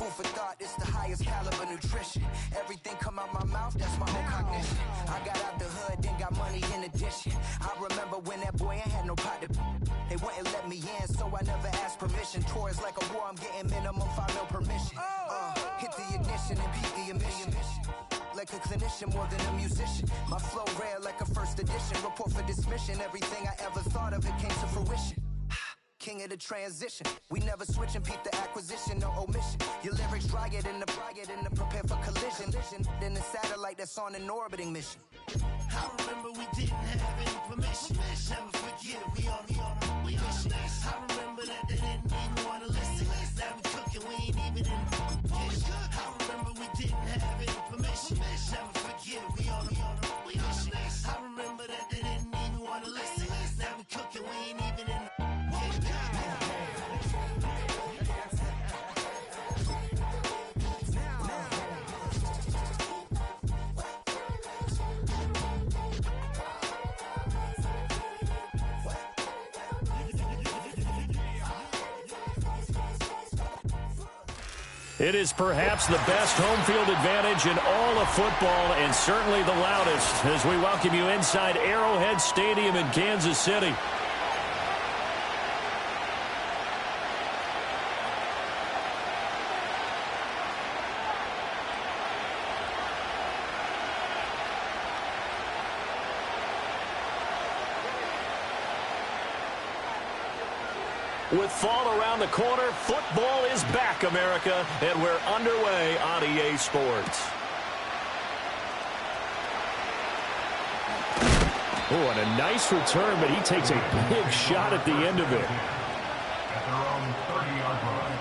food for thought, it's the highest caliber nutrition. Everything come out my mouth, that's my own cognition. I got out the hood, then got money in addition. I remember when that boy ain't had no pot to. They wouldn't let me in, so I never asked permission. Tours like a war, I'm getting minimum 5 mil permission. Hit the ignition and beat the emission. Like a clinician more than a musician. My flow rare like a first edition. Report for dismission. Everything I ever thought of, it came to fruition. King of the transition. We never switch and peep the acquisition, no omission. Your lyrics drier than the prepare for collision. Then the satellite that's on an orbiting mission. I remember we didn't have any permission. Never forget, we on a mission. I remember that they didn't even want to listen. Now we cooking, we ain't even in the kitchen. I remember we didn't have any permission. Never forget, we on a mission. I remember that they didn't even want to listen. Now we cooking, we ain't even in the It is perhaps the best home field advantage in all of football, and certainly the loudest, as we welcome you inside Arrowhead Stadium in Kansas City. With fall around the corner, football is back, America, and we're underway on EA Sports. Oh, and a nice return, but he takes a big shot at the end of it. At their own 30-yard line.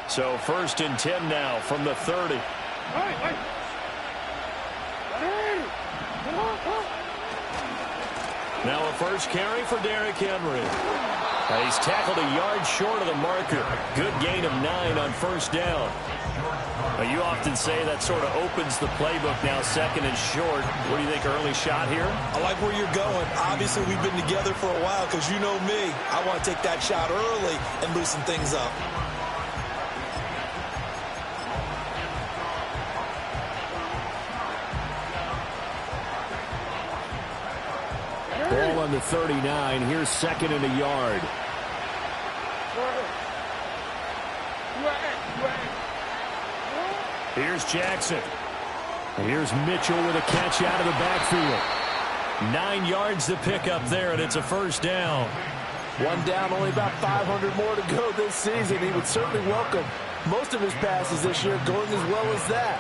So 1st and 10 now from the 30. Now a first carry for Derrick Henry. He's tackled a yard short of the marker. Good gain of 9 on 1st down. Now, you often say that sort of opens the playbook now, 2nd and short. What do you think, early shot here? I like where you're going. Obviously, we've been together for a while because you know me. I want to take that shot early and loosen things up. Ball on the 39. Here's 2nd and a yard. Here's Jackson. And here's Mitchell with a catch out of the backfield. 9 yards to pick up there, and it's a 1st down. One down, only about 500 more to go this season. He would certainly welcome most of his passes this year going as well as that.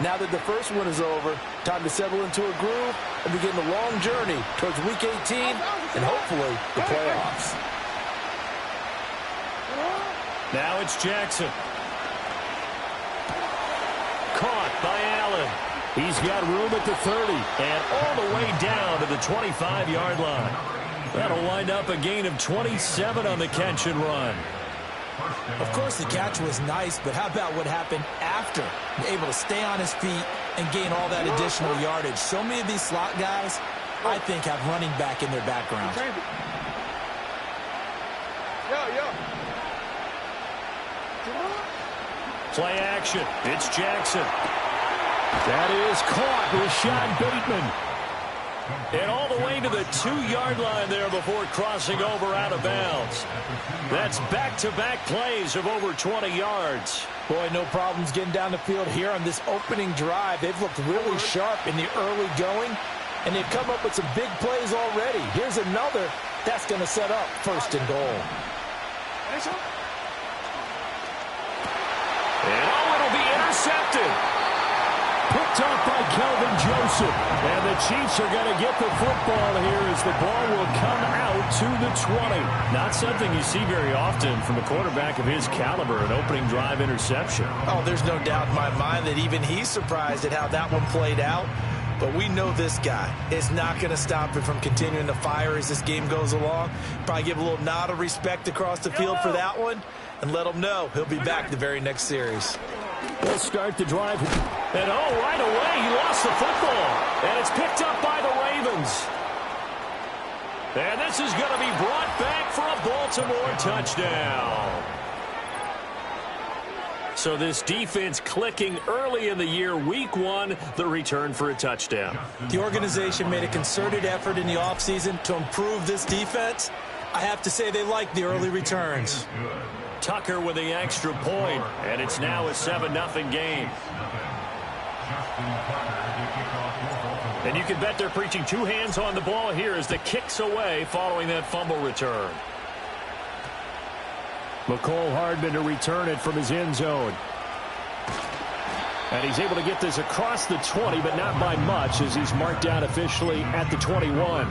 Now that the first one is over, time to settle into a groove and begin the long journey towards Week 18 and hopefully the playoffs. Now it's Jackson. Caught by Allen. He's got room at the 30 and all the way down to the 25-yard line. That'll wind up a gain of 27 on the catch and run. Of course, the catch was nice, but how about what happened after? Able to stay on his feet and gain all that additional yardage. So many of these slot guys, I think, have running back in their background. Play action. It's Jackson. That is caught. Rashad Bateman. And all the way to the 2-yard line there before crossing over out of bounds. That's back-to-back plays of over 20 yards. Boy, no problems getting down the field here on this opening drive. They've looked really sharp in the early going, and they've come up with some big plays already. Here's another that's going to set up 1st and goal. And it'll be intercepted. Picked up by Kelvin Joseph. And the Chiefs are going to get the football here as the ball will come out to the 20. Not something you see very often from a quarterback of his caliber, an opening drive interception. Oh, there's no doubt in my mind that even he's surprised at how that one played out. But we know this guy is not going to stop him from continuing to fire as this game goes along. Probably give a little nod of respect across the field for that one and let him know he'll be back the very next series. We'll start the drive. And right away, he lost the football. And this is going to be brought back for a Baltimore touchdown. So this defense clicking early in the year, week one, the return for a touchdown. The organization made a concerted effort in the offseason to improve this defense. I have to say they like the early returns. Tucker with the extra point, and it's now a 7-0 game. And you can bet they're preaching two hands on the ball here as the kick's away following that fumble return. McCole Hardman to return it from his end zone. And he's able to get this across the 20, but not by much as he's marked down officially at the 21.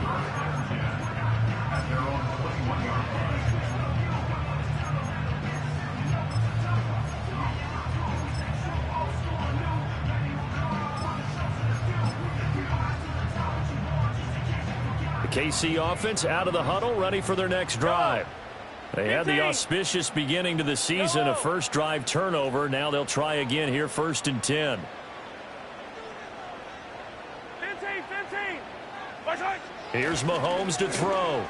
The KC offense out of the huddle, ready for their next drive. They had the auspicious beginning to the season, a first drive turnover. Now they'll try again here, 1st and 10. 15. Here's Mahomes to throw.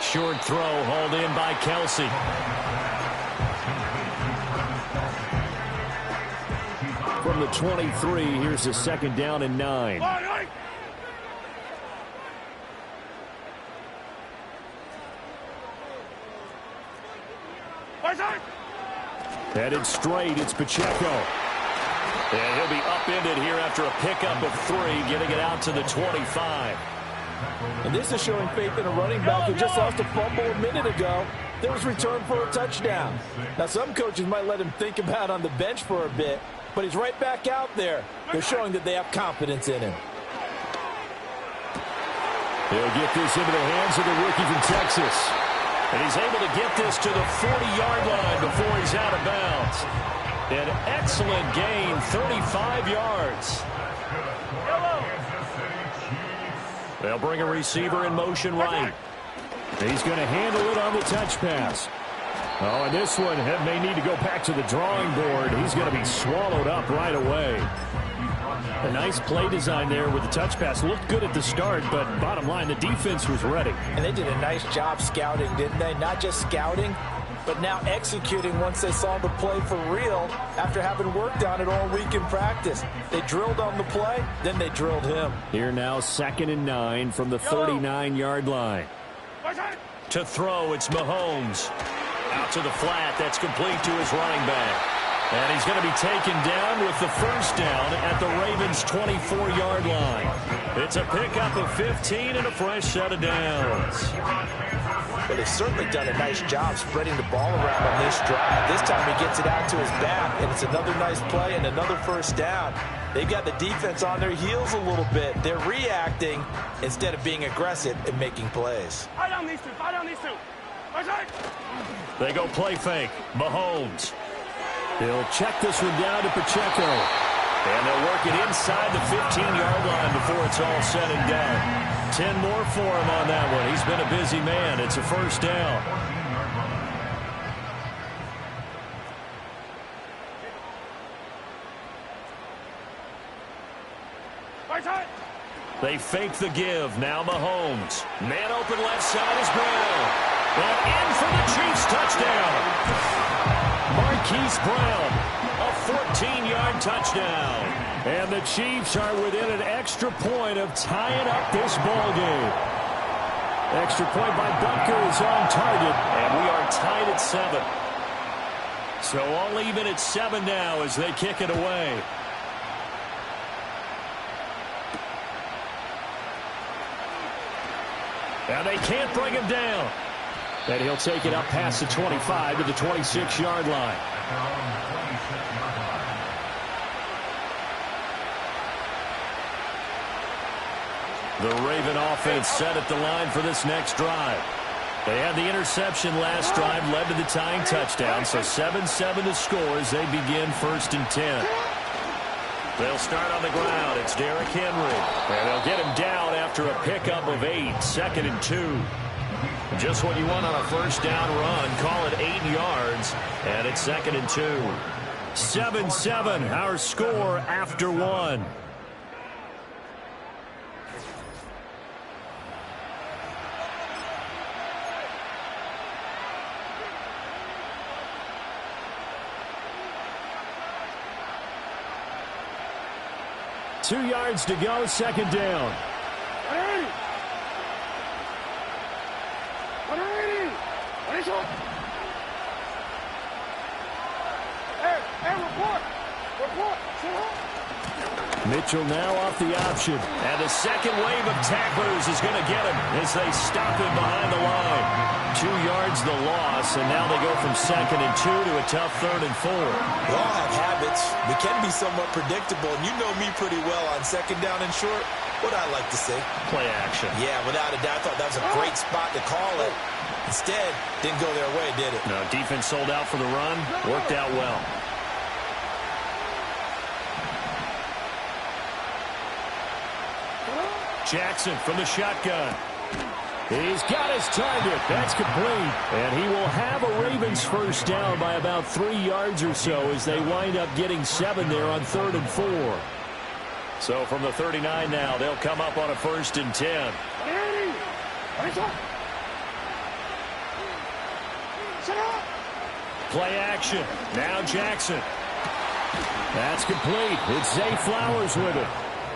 Short throw hauled in by Kelsey. From the 23, here's a 2nd down and 9. Headed straight, it's Pacheco. And he'll be upended here after a pickup of 3, getting it out to the 25. And this is showing faith in a running back who just lost a fumble a minute ago. There was return for a touchdown. Now, some coaches might let him think about on the bench for a bit, but he's right back out there. They're showing that they have confidence in him. He'll get this into the hands of the rookie from Texas. And he's able to get this to the 40-yard line before he's out of bounds. An excellent gain, 35 yards. They'll bring a receiver in motion right. He's going to handle it on the touch pass. Oh, and this one may need to go back to the drawing board. He's going to be swallowed up right away. A nice play design there with the touch pass. Looked good at the start, but bottom line, the defense was ready. And they did a nice job scouting, didn't they? Not just scouting, but now executing once they saw the play for real after having worked on it all week in practice. They drilled on the play, then they drilled him. Here now, 2nd and 9 from the 39-yard line. To throw, it's Mahomes. Out to the flat, that's complete to his running back. And he's going to be taken down with the first down at the Ravens' 24-yard line. It's a pickup of 15 and a fresh set of downs. But they've certainly done a nice job spreading the ball around on this drive. This time he gets it out to his back, and it's another nice play and another first down. They've got the defense on their heels a little bit. They're reacting instead of being aggressive and making plays. They go play fake. Mahomes. He'll check this one down to Pacheco. And they'll work it inside the 15-yard line before it's all said and done. 10 more for him on that one. He's been a busy man. It's a first down. They fake the give. Now Mahomes. Man open left side is Brown. And in for the Chiefs touchdown. Marquise Brown, a 14-yard touchdown. And the Chiefs are within an extra point of tying up this ball game. Extra point by Butker is on target, and we are tied at 7. So all even at 7 now as they kick it away. And they can't bring him down. And he'll take it up past the 25 to the 26-yard line. The Raven offense set at the line for this next drive. They had the interception last drive, led to the tying touchdown, so 7-7 the score as they begin 1st and 10. They'll start on the ground. It's Derrick Henry. And they'll get him down after a pickup of 8, 2nd and 2. Just what you want on a first down run. Call it 8 yards, and it's 2nd and 2. 7-7, our score after 1. 2 yards to go, second down. Mitchell now off the option. And the second wave of tacklers is going to get him as they stop him behind the line. 2 yards the loss, and now they go from 2nd and 2 to a tough 3rd and 4. We all have habits. We can be somewhat predictable, and you know me pretty well on 2nd down and short. What I like to say? Play action. Yeah, without a doubt. I thought that was a great spot to call it. Instead, didn't go their way, did it? No, defense sold out for the run. Worked out well. Jackson from the shotgun. He's got his target. That's complete. And he will have a Ravens first down by about 3 yards or so as they wind up getting 7 there on 3rd and 4. So from the 39 now, they'll come up on a 1st and 10. Play action. Now Jackson. That's complete. It's Zay Flowers with it.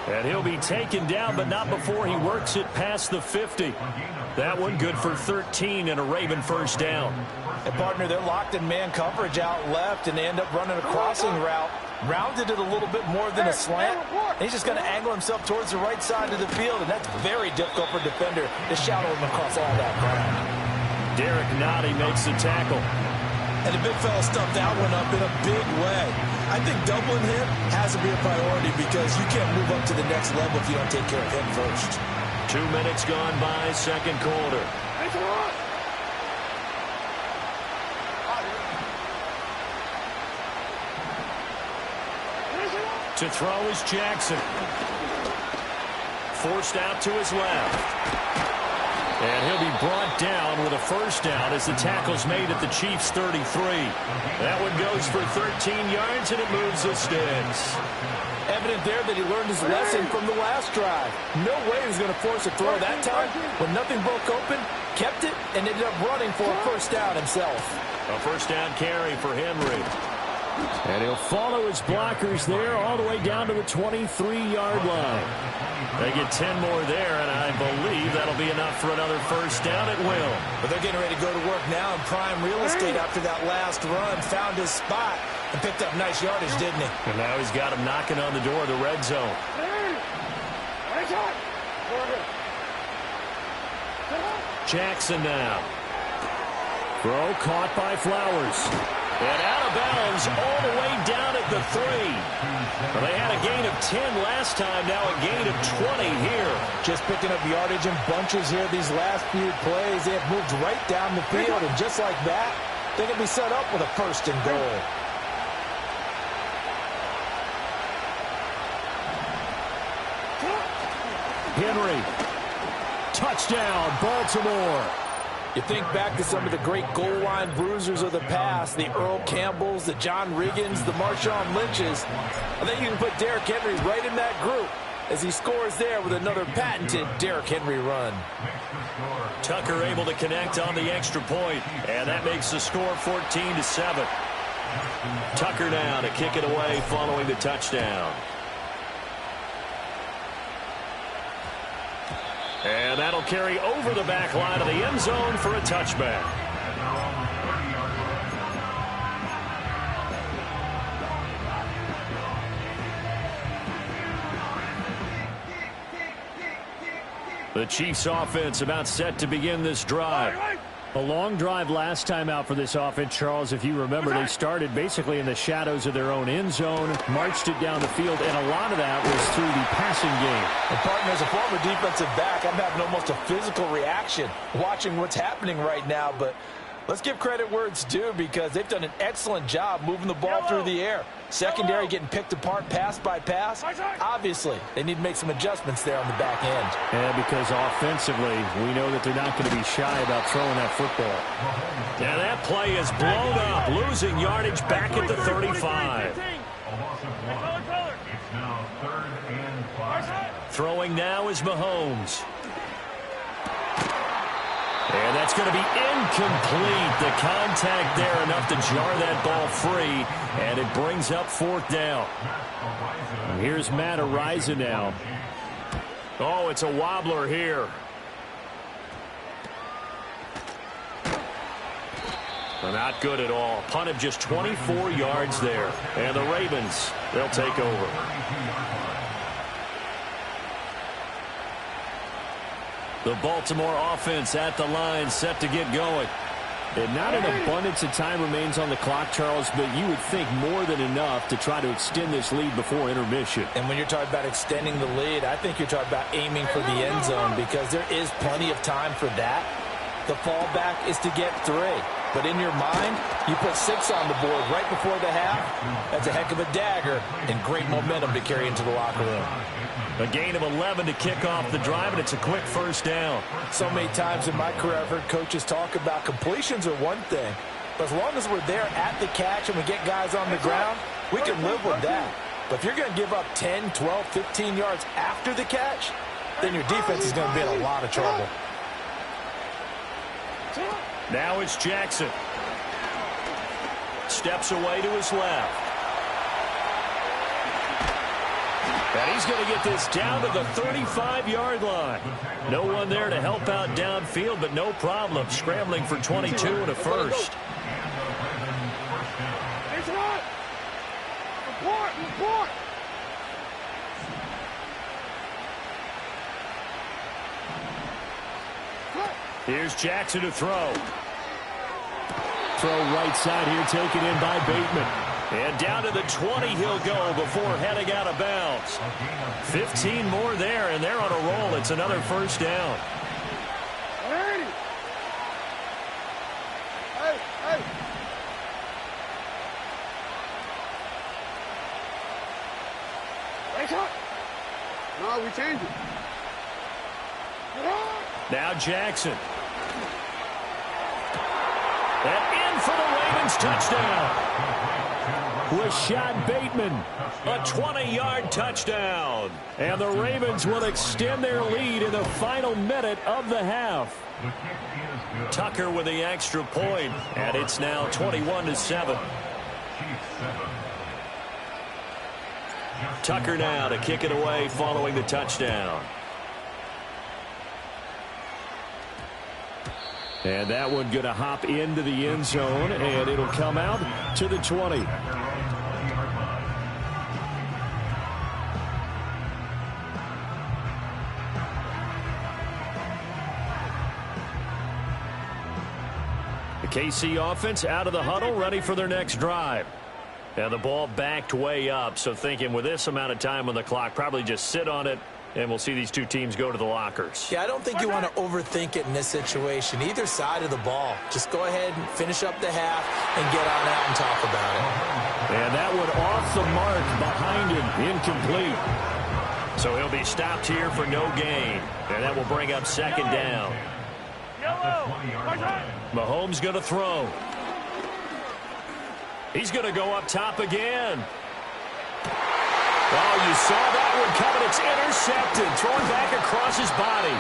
And he'll be taken down, but not before he works it past the 50. That one good for 13 and a Raven first down. And partner, they're locked in man coverage out left, and they end up running a crossing route. Rounded it a little bit more than a slant. And he's just going to angle himself towards the right side of the field, and that's very difficult for a defender to shadow him across all that ground. Derek Nottie makes the tackle. And the big fella stuffed that one up in a big way. I think doubling him has to be a priority because you can't move up to the next level if you don't take care of him first. 2 minutes gone by, second quarter. To throw is Jackson. Forced out to his left. And he'll be brought down with a first down as the tackle's made at the Chiefs' 33. That one goes for 13 yards, and it moves the sticks. Evident there that he learned his lesson from the last drive. No way he was going to force a throw that time. When nothing broke open, kept it, and ended up running for a first down himself. A first down carry for Henry. And he'll follow his blockers there all the way down to the 23-yard line. They get 10 more there, and I believe that'll be enough for another first down at will. But they're getting ready to go to work now in prime real estate after that last run. Found his spot and picked up nice yardage, didn't he? And now he's got him knocking on the door of the red zone. Jackson now. Throw caught by Flowers. And out of bounds all the way down at the 3. Well, they had a gain of 10 last time, now a gain of 20 here. Just picking up yardage in bunches here these last few plays. They have moved right down the field, and just like that, they can be set up with a first and goal. Henry. Touchdown, Baltimore. You think back to some of the great goal line bruisers of the past, the Earl Campbells, the John Riggins, the Marshawn Lynches. I think you can put Derrick Henry right in that group as he scores there with another patented Derrick Henry run. Tucker able to connect on the extra point, and that makes the score 14-7. Tucker now to kick it away following the touchdown. And that'll carry over the back line of the end zone for a touchback. The Chiefs offense about set to begin this drive. A long drive last time out for this offense, Charles. If you remember, they started basically in the shadows of their own end zone, marched it down the field, and a lot of that was through the passing game. And partner, as a former defensive back, I'm having almost a physical reaction watching what's happening right now. But let's give credit where it's due because they've done an excellent job moving the ball through the air. Secondary getting picked apart pass by pass. Obviously, they need to make some adjustments there on the back end. Yeah, because offensively, we know that they're not going to be shy about throwing that football. Yeah, that play is blown up, losing yardage back at the 35. Throwing now is Mahomes. And that's going to be incomplete. The contact there enough to jar that ball free, and it brings up 4th down. And here's Matt Araiza now. Oh, it's a wobbler here. Not good at all. Punt of just 24 yards there. And the Ravens, they'll take over. The Baltimore offense at the line, set to get going. And not an abundance of time remains on the clock, Charles, but you would think more than enough to try to extend this lead before intermission. And when you're talking about extending the lead, I think you're talking about aiming for the end zone because there is plenty of time for that. The fallback is to get 3. But in your mind, you put 6 on the board right before the half. That's a heck of a dagger and great momentum to carry into the locker room. A gain of 11 to kick off the drive, and it's a quick 1st down. So many times in my career, I've heard coaches talk about completions are one thing. But as long as we're there at the catch and we get guys on the ground, we can live with that. But if you're going to give up 10, 12, 15 yards after the catch, then your defense is going to be in a lot of trouble. Now it's Jackson. Steps away to his left. And he's going to get this down to the 35-yard line. No one there to help out downfield, but no problem. Scrambling for 22 and a first. Here's Jackson to throw. Throw right side here, taken in by Bateman. And down to the 20 he'll go before heading out of bounds. 15 more there, and they're on a roll. It's another 1st down. No, we changed it. Now Jackson. And in for the Ravens touchdown. Rashad Bateman, a 20-yard touchdown. And the Ravens will extend their lead in the final minute of the half. Tucker with the extra point, and it's now 21-7. Tucker now to kick it away following the touchdown. And that one going to hop into the end zone, and it'll come out to the 20. The KC offense out of the huddle, ready for their next drive. And the ball backed way up, so thinking with this amount of time on the clock, probably just sit on it, and we'll see these two teams go to the lockers. Yeah, I don't think you want to overthink it in this situation. Either side of the ball. Just go ahead and finish up the half and get on out and talk about it. And that one off the mark behind him, incomplete. So he'll be stopped here for no gain. And that will bring up 2nd down. Mahomes going to throw. He's going to go up top again. Oh, you saw that one coming. It's intercepted. Thrown back across his body.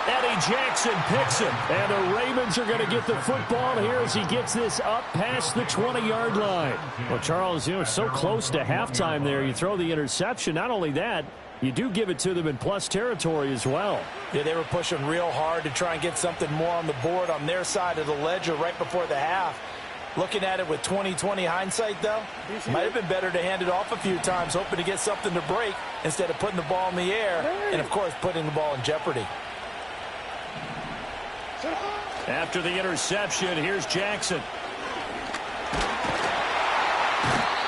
Eddie Jackson picks him. And the Ravens are going to get the football here as he gets this up past the 20-yard line. Well, Charles, you know, so close to halftime there. You throw the interception. Not only that, you do give it to them in plus territory as well. Yeah, they were pushing real hard to try and get something more on the board on their side of the ledger right before the half. Looking at it with 20/20 hindsight, though, might have been better to hand it off a few times, hoping to get something to break instead of putting the ball in the air and, of course, putting the ball in jeopardy. After the interception, here's Jackson.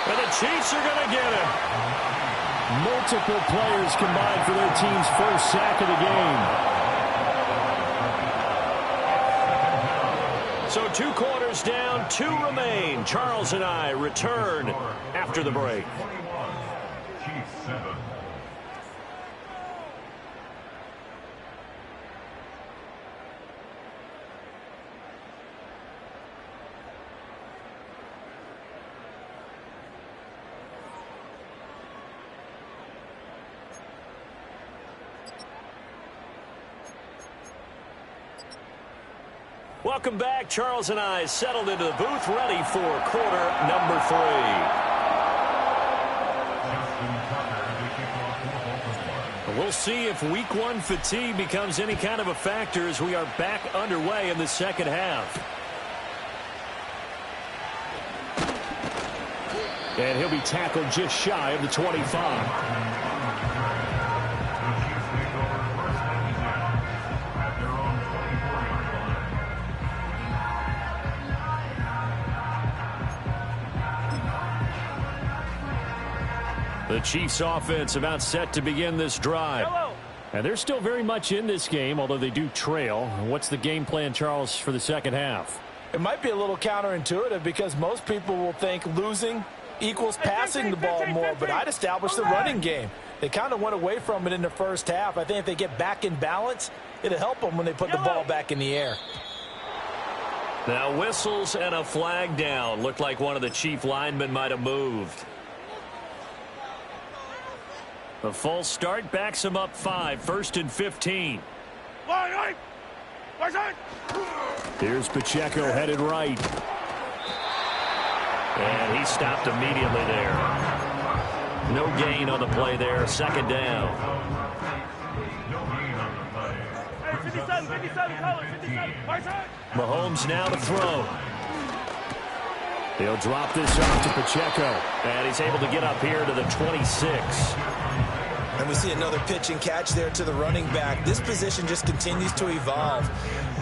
And the Chiefs are going to get him. Multiple players combined for their team's first sack of the game. So 2 quarters down, 2 remain. Charles and I return after the break. Chiefs 7. Welcome back. Charles and I settled into the booth, ready for quarter number 3. We'll see if week 1 fatigue becomes any kind of a factor as we are back underway in the second half. And he'll be tackled just shy of the 25. The Chiefs offense about set to begin this drive. And they're still very much in this game, although they do trail. What's the game plan, Charles, for the second half? It might be a little counterintuitive because most people will think losing equals passing the ball more, but I'd establish the running game. They kind of went away from it in the first half. I think if they get back in balance, it'll help them when they put the ball back in the air. Now whistles and a flag down. Looked like one of the Chief linemen might have moved. The false start backs him up 5, 1st and 15. Here's Pacheco headed right. And he stopped immediately there. No gain on the play there. Second down. 57, 57, color, 57. Mahomes now to throw. He'll drop this off to Pacheco. And he's able to get up here to the 26. And we see another pitch and catch there to the running back. This position just continues to evolve.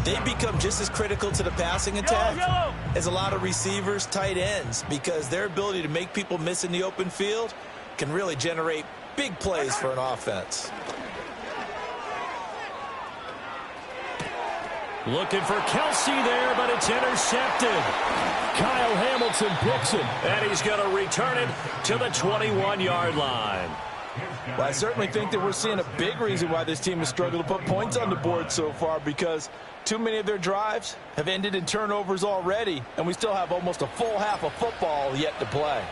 They become just as critical to the passing attack as a lot of receivers, tight ends, because their ability to make people miss in the open field can really generate big plays for an offense. Looking for Kelsey there, but it's intercepted. Kyle Hamilton picks it, and he's going to return it to the 21-yard line. Well, I certainly think that we're seeing a big reason why this team has struggled to put points on the board so far, because too many of their drives have ended in turnovers already, and we still have almost a full half of football yet to play.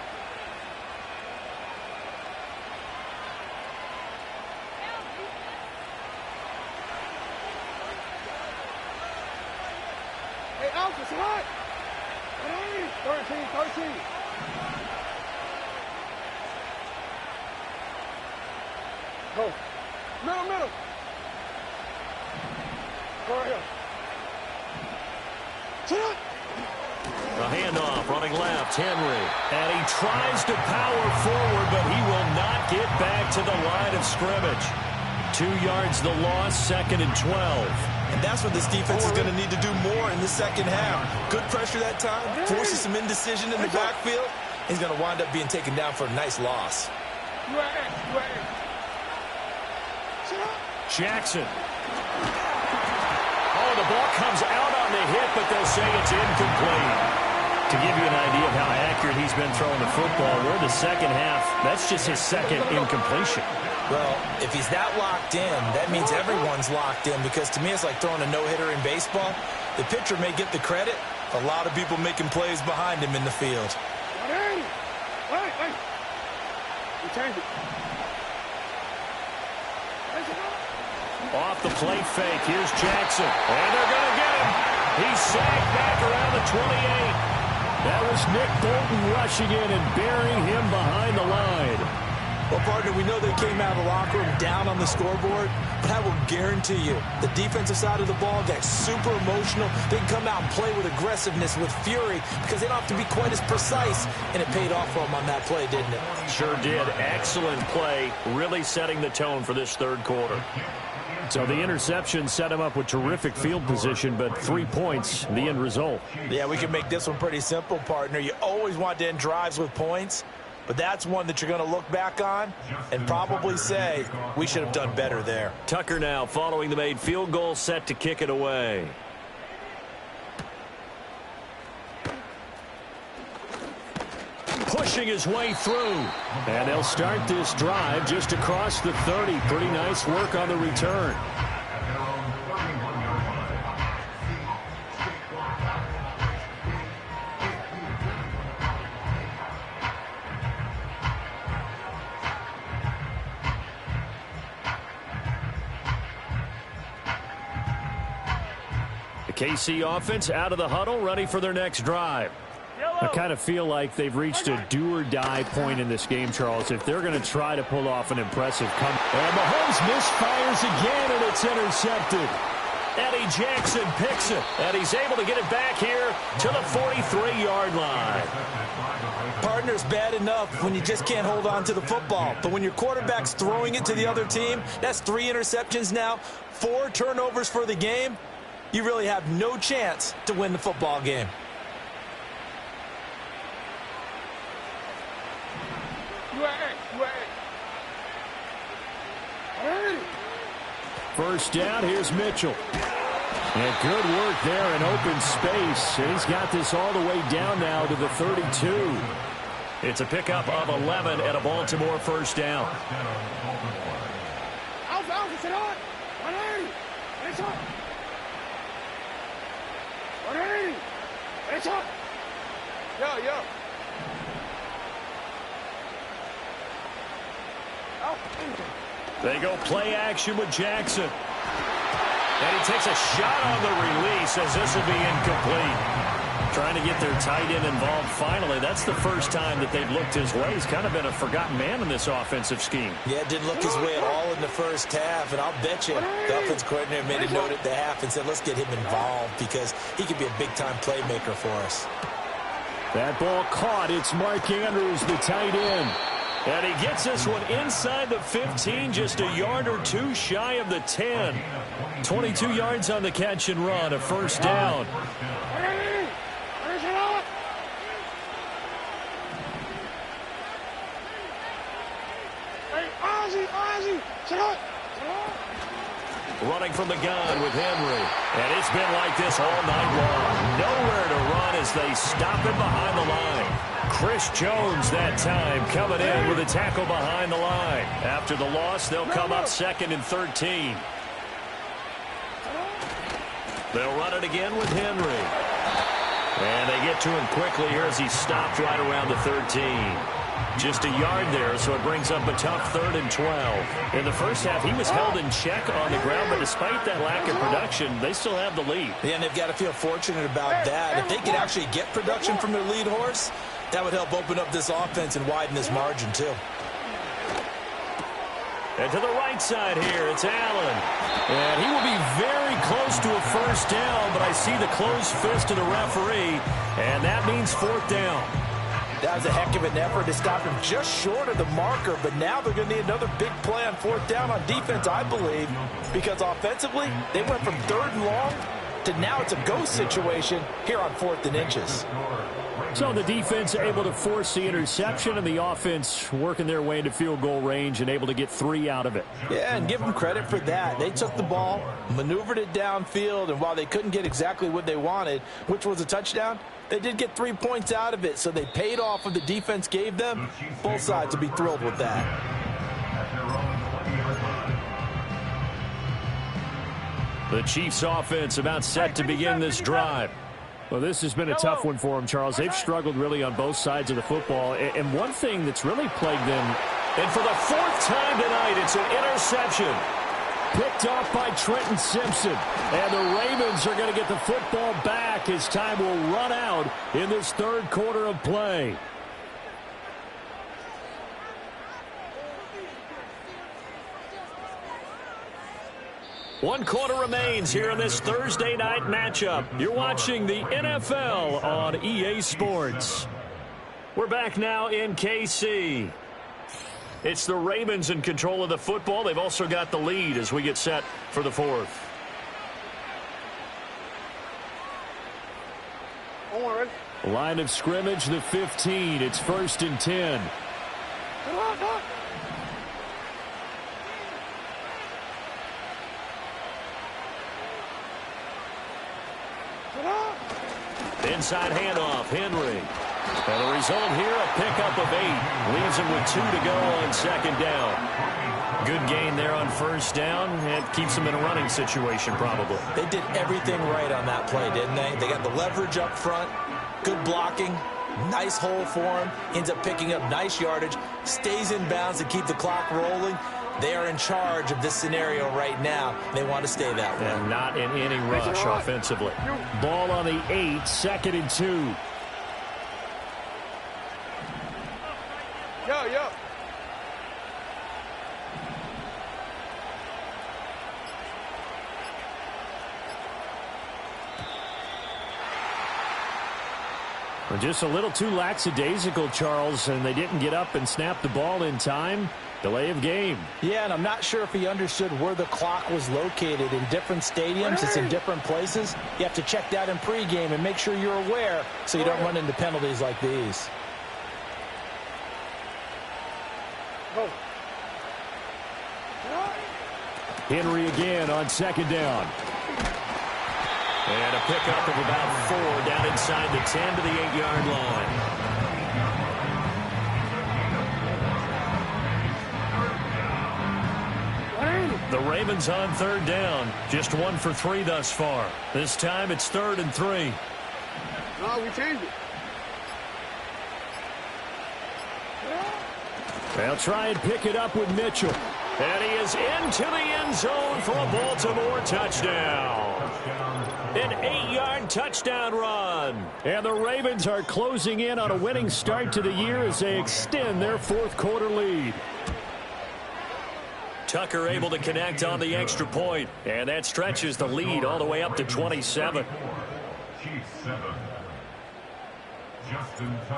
Hey, Alpha, what? 13. Go. Middle. Go right here. A handoff, running left, Henry. And he tries to power forward, but he will not get back to the line of scrimmage. 2 yards the loss, 2nd and 12. And that's what this defense is going to need to do more in the second half. Good pressure that time, forces some indecision in the backfield. He's going to wind up being taken down for a nice loss. Jackson. Oh, the ball comes out on the hit, but they'll say it's incomplete. To give you an idea of how accurate he's been throwing the football, we're in the second half. That's just his second incompletion. Well, if he's that locked in, that means everyone's locked in, because to me it's like throwing a no-hitter in baseball. The pitcher may get the credit, a lot of people making plays behind him in the field. Hey. You changed it. Off the play fake, here's Jackson. And they're going to get him. He's sagged back around the 28. That was Nick Bolton rushing in and burying him behind the line. Well, partner, we know they came out of the locker room down on the scoreboard, but I will guarantee you the defensive side of the ball got super emotional. They can come out and play with aggressiveness, with fury, because they don't have to be quite as precise, and it paid off for them on that play, didn't it? Sure did. Excellent play, really setting the tone for this third quarter. So the interception set him up with terrific field position, but 3 points, the end result. Yeah, we can make this one pretty simple, partner. You always want to end drives with points, but that's one that you're going to look back on and probably say, we should have done better there. Tucker now following the made field goal, set to kick it away. Pushing his way through. And they'll start this drive just across the 30. Pretty nice work on the return. KC offense out of the huddle, ready for their next drive. I kind of feel like they've reached a do-or-die point in this game, Charles, if they're going to try to pull off an impressive comeback. And Mahomes misfires again, and it's intercepted. Eddie Jackson picks it, and he's able to get it back here to the 43-yard line. Partner's bad enough when you just can't hold on to the football. But when your quarterback's throwing it to the other team, that's 3 interceptions now, 4 turnovers for the game. You really have no chance to win the football game. First down, here's Mitchell. And good work there in open space. And he's got this all the way down now to the 32. It's a pickup of 11 and a Baltimore first down. They go play action with Jackson. And he takes a shot on the release as this will be incomplete. Trying to get their tight end involved finally. That's the first time that they've looked his way. He's kind of been a forgotten man in this offensive scheme. Yeah, it didn't look his way at all in the first half. And I'll bet you the offense coordinator made a note at the half and said, let's get him involved because he could be a big-time playmaker for us. That ball caught. It's Mark Andrews, the tight end. And he gets this one inside the 15, just a yard or two shy of the 10. 22 yards on the catch and run, a first down. Running from the gun with Henry. And it's been like this all night long. Nowhere to run as they stop him behind the line. Chris Jones that time coming in with a tackle behind the line. After the loss, they'll come up 2nd and 13. They'll run it again with Henry. And they get to him quickly here as he stopped right around the 13. Just a yard there, so it brings up a tough 3rd and 12. In the first half, he was held in check on the ground, but despite that lack of production, they still have the lead. Yeah, and they've got to feel fortunate about that. If they could actually get production from their lead horse, that would help open up this offense and widen this margin, too. And to the right side here, it's Allen. And he will be very close to a first down, but I see the closed fist of the referee, and that means 4th down. That was a heck of an effort to stop him just short of the marker, but now they're going to need another big play on 4th down on defense, I believe, because offensively, they went from 3rd and long to now it's a go situation here on 4th and inches. So the defense able to force the interception, and the offense working their way into field goal range and able to get 3 out of it. Yeah, and give them credit for that. They took the ball, maneuvered it downfield, and while they couldn't get exactly what they wanted, which was a touchdown, they did get 3 points out of it, so they paid off what the defense gave them. Both sides will be thrilled with that. The Chiefs offense about set to begin this drive. Well, this has been a tough one for them, Charles. They've struggled really on both sides of the football. And one thing that's really plagued them, and for the 4th time tonight, it's an interception. Picked off by Trenton Simpson. And the Ravens are going to get the football back as time will run out in this 3rd quarter of play. One quarter remains here in this Thursday night matchup. You're watching the NFL on EA Sports. We're back now in KC. It's the Ravens in control of the football. They've also got the lead as we get set for the 4th. Line of scrimmage, the 15. It's 1st and 10. Inside handoff, Henry. And the result here, a pickup of 8. Leaves him with 2 to go on 2nd down. Good gain there on 1st down. And keeps him in a running situation, probably. They did everything right on that play, didn't they? They got the leverage up front, good blocking, nice hole for him. Ends up picking up nice yardage, stays in bounds to keep the clock rolling. They are in charge of this scenario right now. They want to stay that way. And not in any rush offensively. Ball on the 8, 2nd and 2. Yo. Just a little too lackadaisical, Charles, and they didn't get up and snap the ball in time. Delay of game. Yeah, and I'm not sure if he understood where the clock was located. In different stadiums, it's in different places. You have to check that in pregame and make sure you're aware so you don't run into penalties like these. Go. Henry again on 2nd down. And a pickup of about 4 down inside the 10 to the 8-yard line. The Ravens on 3rd down. Just 1 for 3 thus far. This time it's 3rd and 3. No, we changed it. They'll try and pick it up with Mitchell. And he is into the end zone for a Baltimore touchdown. An 8-yard touchdown run. And the Ravens are closing in on a winning start to the year as they extend their 4th quarter lead. Tucker able to connect on the extra point. And that stretches the lead all the way up to 27.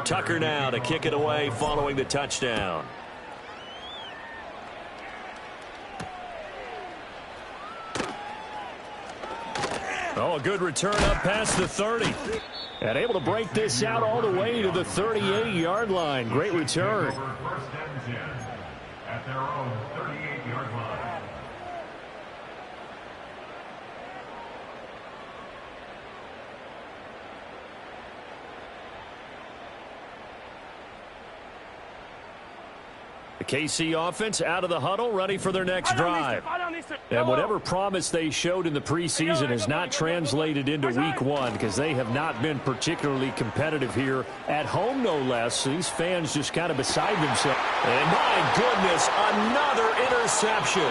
Tucker now to kick it away following the touchdown. Oh, a good return up past the 30. And able to break this out all the way to the 38-yard line. Great return. First and 10 at their own 38-yard line. The KC offense out of the huddle, ready for their next drive. And whatever promise they showed in the preseason has not translated into week 1 because they have not been particularly competitive here at home, no less. These fans just kind of beside themselves. And my goodness, another interception.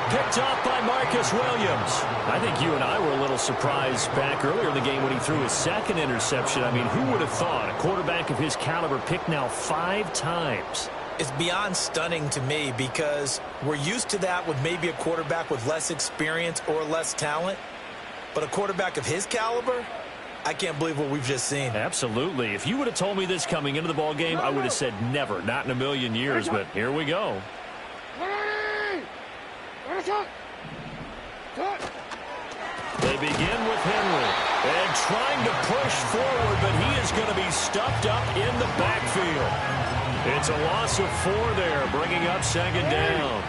Picked off by Marcus Williams. I think you and I were a little surprised back earlier in the game when he threw his 2nd interception. I mean, who would have thought a quarterback of his caliber picked now 5 times? It's beyond stunning to me because we're used to that with maybe a quarterback with less experience or less talent. But a quarterback of his caliber, I can't believe what we've just seen. Absolutely. If you would have told me this coming into the ball game, I would have said never, not in a million years. But here we go. They begin with Henry. And trying to push forward, but he is going to be stuffed up in the backfield. It's a loss of 4 there, bringing up 2nd down.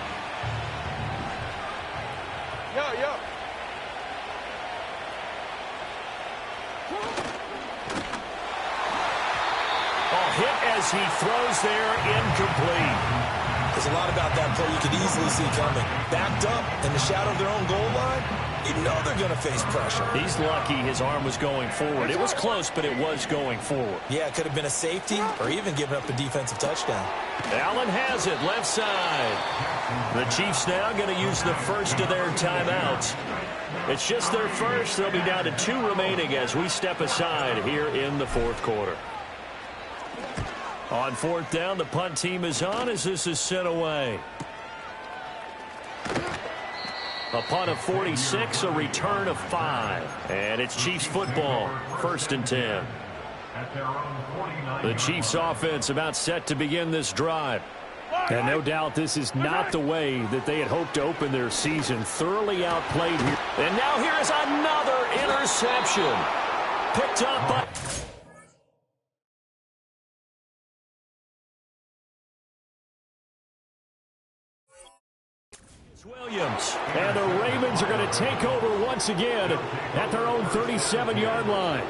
Yo. Hit as he throws there, incomplete. There's a lot about that play you could easily see coming. Backed up in the shadow of their own goal line, you know they're going to face pressure. He's lucky his arm was going forward. It was close, but it was going forward. Yeah, it could have been a safety or even given up a defensive touchdown. Allen has it, left side. The Chiefs now going to use the first of their timeouts. It's just their first. They'll be down to 2 remaining as we step aside here in the 4th quarter. On 4th down, the punt team is on as this is sent away. A punt of 46, a return of 5. And it's Chiefs football, 1st and 10. The Chiefs offense about set to begin this drive. And no doubt this is not the way that they had hoped to open their season. Thoroughly outplayed here. And now here is another interception. Picked up by... Williams. And the Ravens are going to take over once again at their own 37-yard line.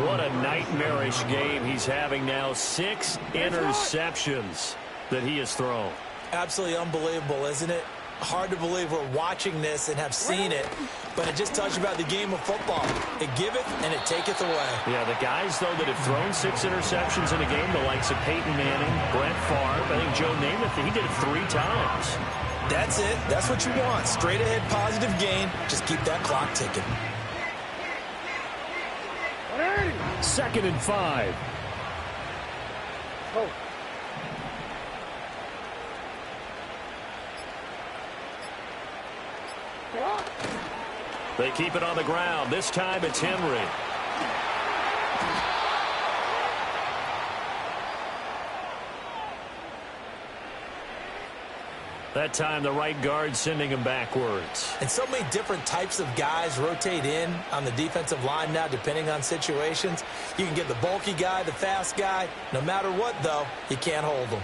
What a nightmarish game he's having now. 6 interceptions that he has thrown. Absolutely unbelievable, isn't it? Hard to believe we're watching this and have seen it, but it just tells you about the game of football. It giveth and it taketh away. Yeah, the guys, though, that have thrown 6 interceptions in a game, the likes of Peyton Manning, Brett Favre, I think Joe Namath, he did it 3 times. That's it. That's what you want. Straight ahead positive gain. Just keep that clock ticking. 2nd and 5. Oh. They keep it on the ground. This time it's Henry. That time the right guard sending him backwards. And so many different types of guys rotate in on the defensive line now depending on situations. You can get the bulky guy, the fast guy. No matter what, though, you can't hold them.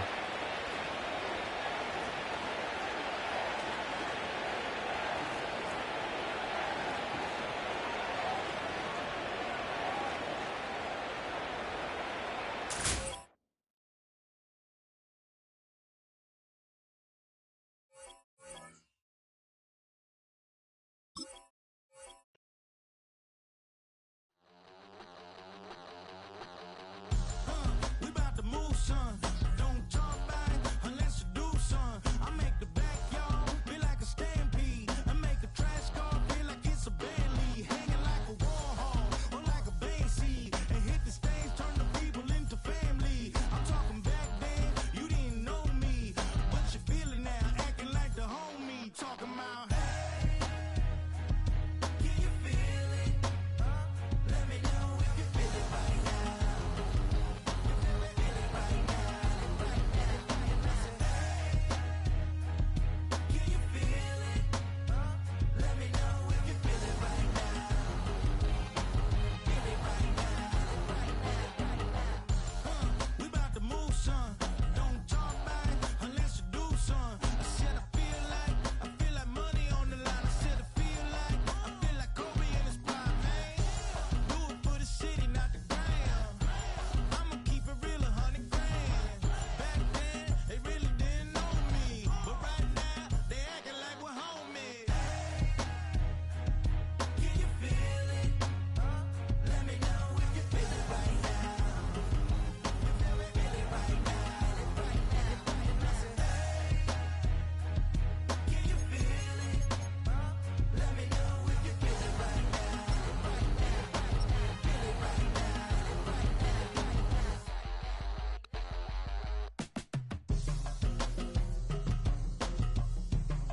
We about to move, son. Don't talk back unless you do, son. I make the backyard feel like a stampede. I make a trash car feel like it's a Bentley. Hanging like a Warhol or like a Banksy. And hit the stage, turn the people into family. I'm talking back then, you didn't know me. But you feel it now, acting like the homie. Talking about